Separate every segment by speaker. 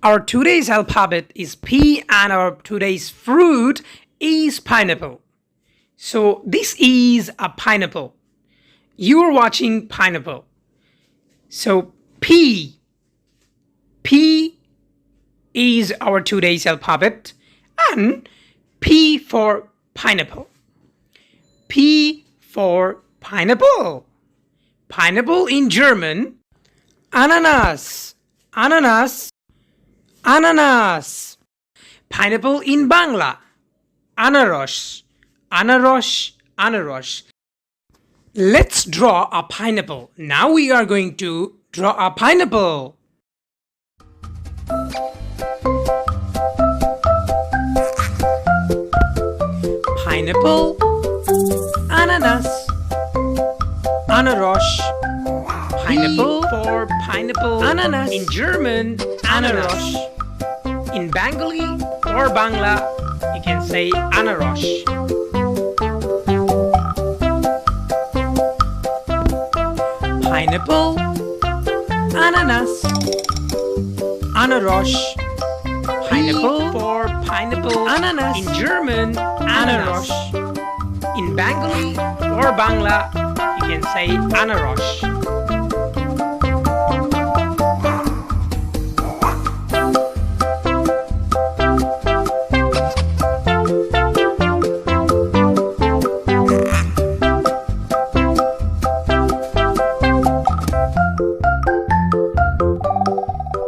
Speaker 1: Our today's alphabet is P and our today's fruit is pineapple. So this is a pineapple. You are watching pineapple. So P is our today's alphabet and P for pineapple. P for pineapple. Pineapple in German, Ananas. Ananas. Ananas. Pineapple in Bangla, Anaros. Anaros. Anaros. Let's draw a pineapple. Now we are going to draw a pineapple. Pineapple, ananas, anaros. Pineapple for pineapple, ananas. In German, anaros. In Bengali or Bangla, you can say anaros. Pineapple, ananas, anaros. Pineapple for pineapple, ananas. In German, anaros. In Bengali or Bangla, you can say anaros.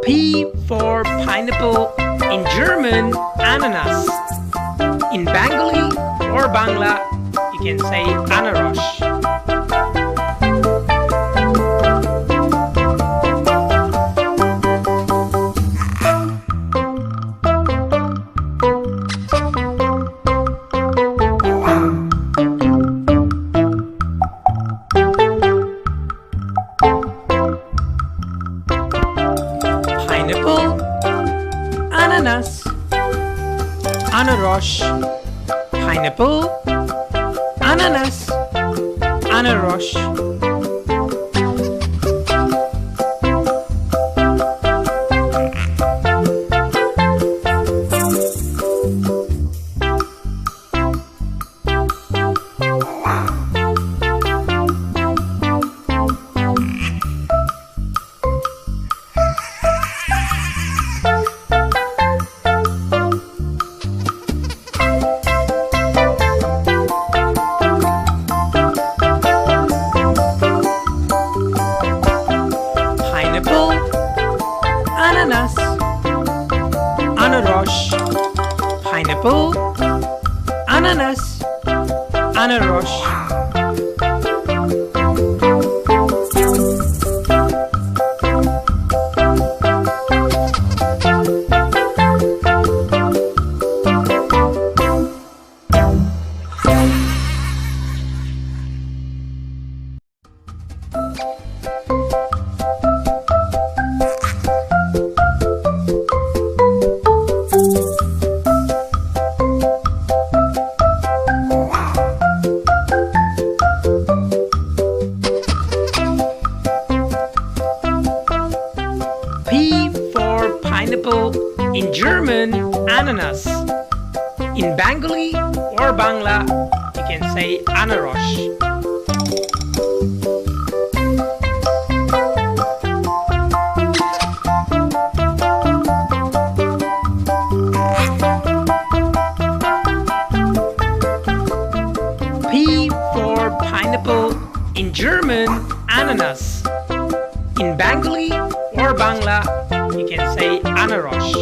Speaker 1: P for pineapple, in German, ananas. In Bengali or Bangla, you can say anaros. Pineapple, ananas, anaros. Pineapple, ananas, anaros. Pineapple, ananas, anaros. Pineapple, ananas, anaros. P for pineapple, in German, ananas. In Bengali or Bangla, you can say anaros. P for pineapple, in German, ananas. In Bengali or Bangla, you can say anaros.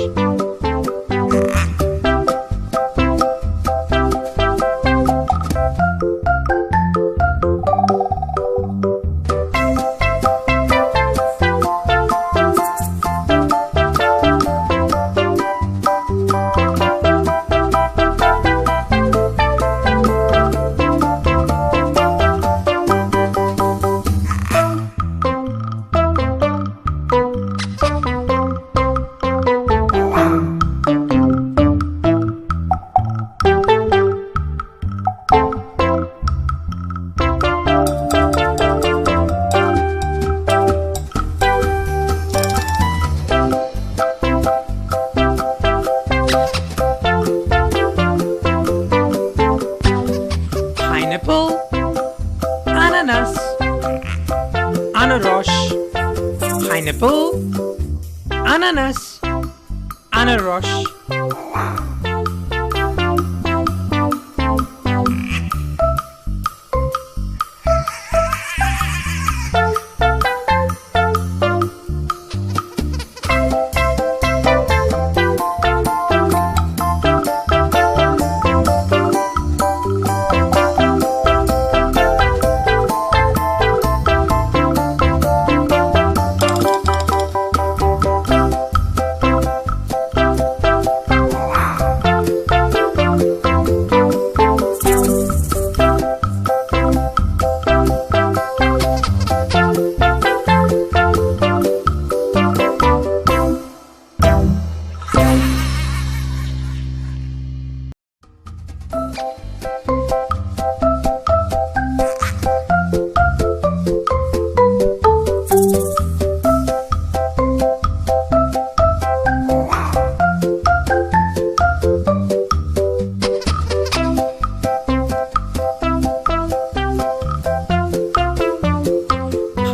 Speaker 1: pineapple, ananas, আনারস,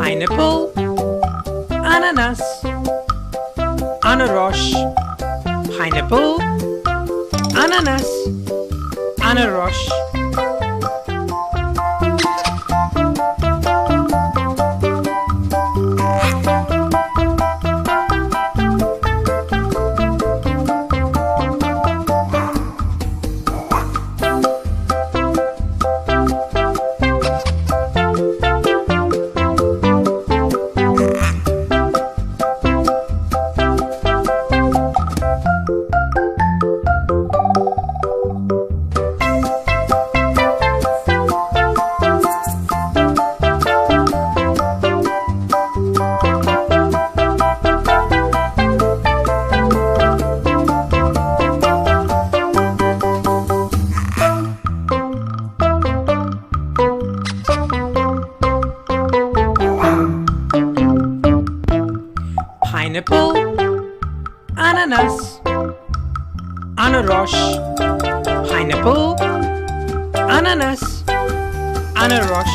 Speaker 1: pineapple, ananas, আনারস, pineapple, ananas, আনারস, pineapple, ananas, আনারস, pineapple, ananas, আনারস,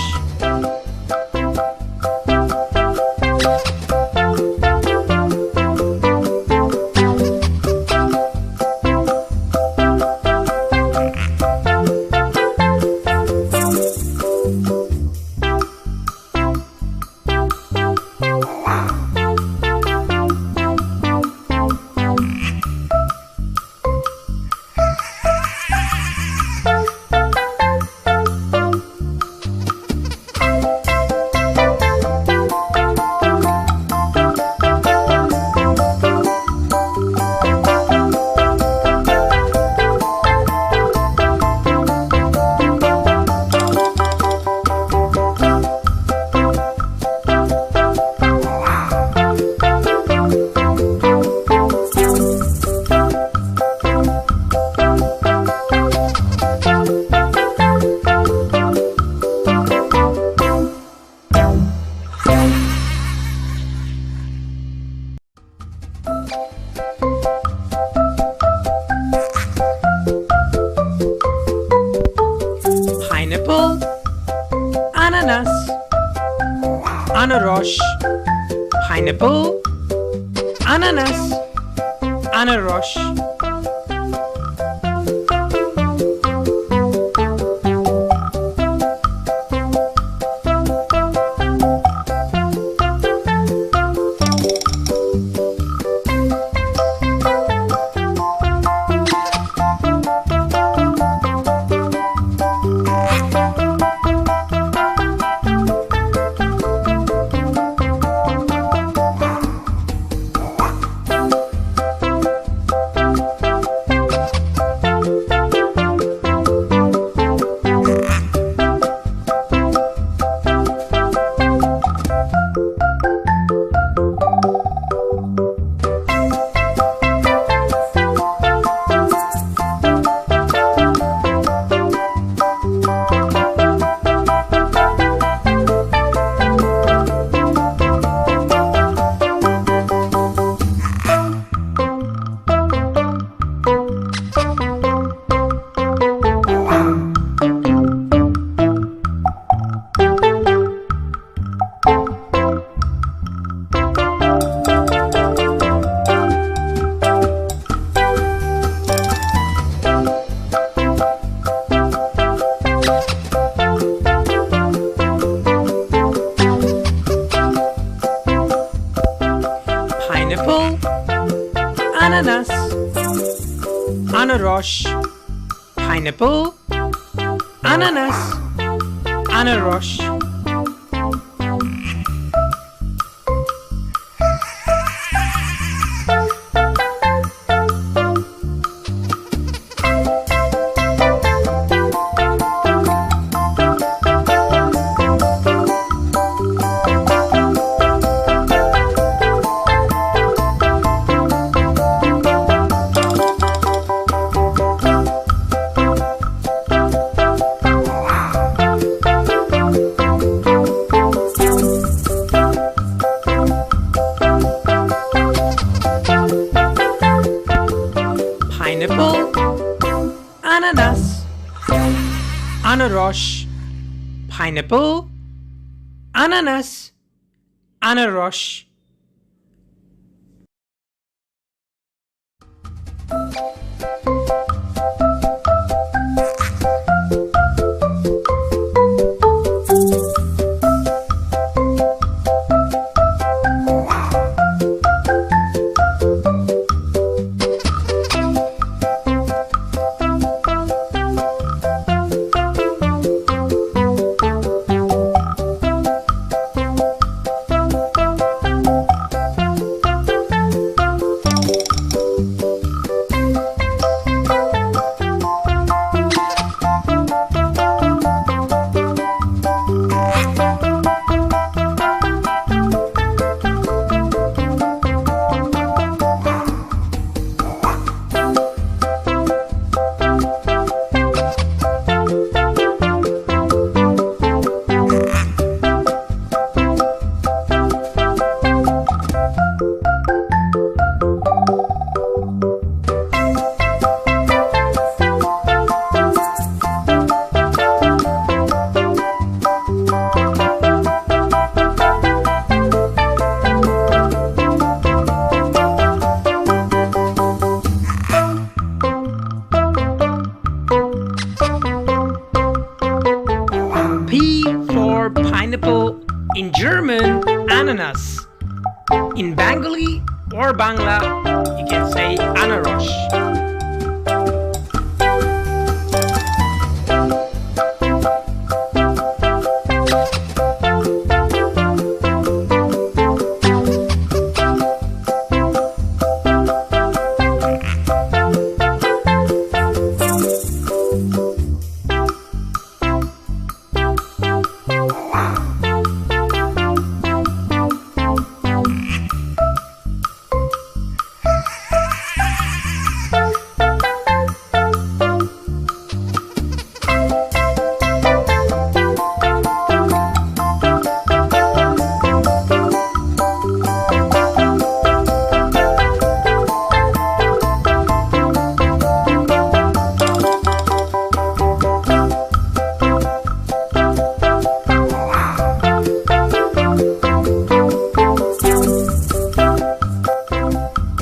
Speaker 1: pineapple, ananas, আনারস, pineapple, ananas, আনারস, Pineapple, ananas, anarosh. Pineapple, ananas, anarosh. Pineapple, ananas, anarosh. Pineapple, ananas, anarosh. P for pineapple, in German, ananas. In Bengali or Bangla, you can say anarosh.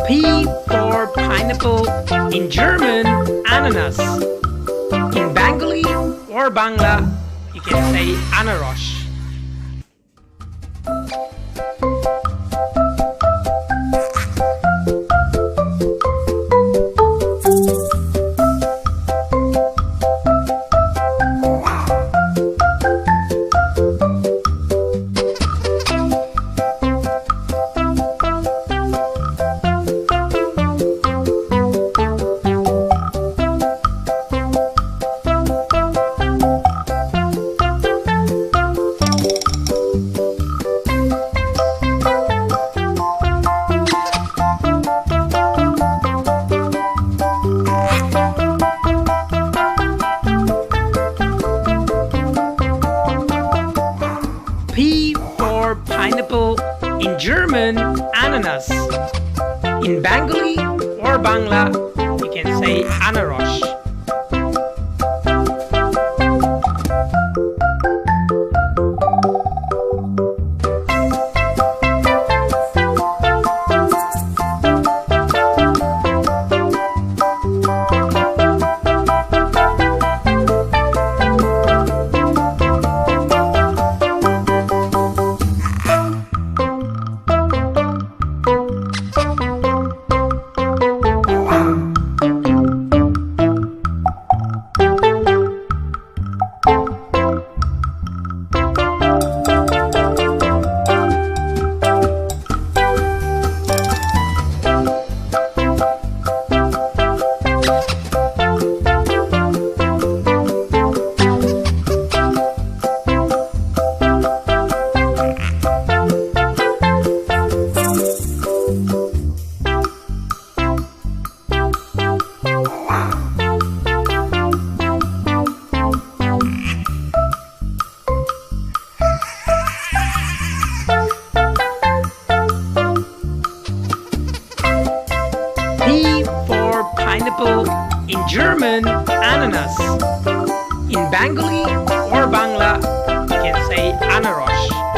Speaker 1: P for pineapple, in German, ananas. In Bengali or Bangla, you can say anarosh. P for pineapple, in German, ananas. In Bengali or Bangla, you can say anarosh. pineapple, in German, ananas. In Bengali or Bangla, you can say anaros.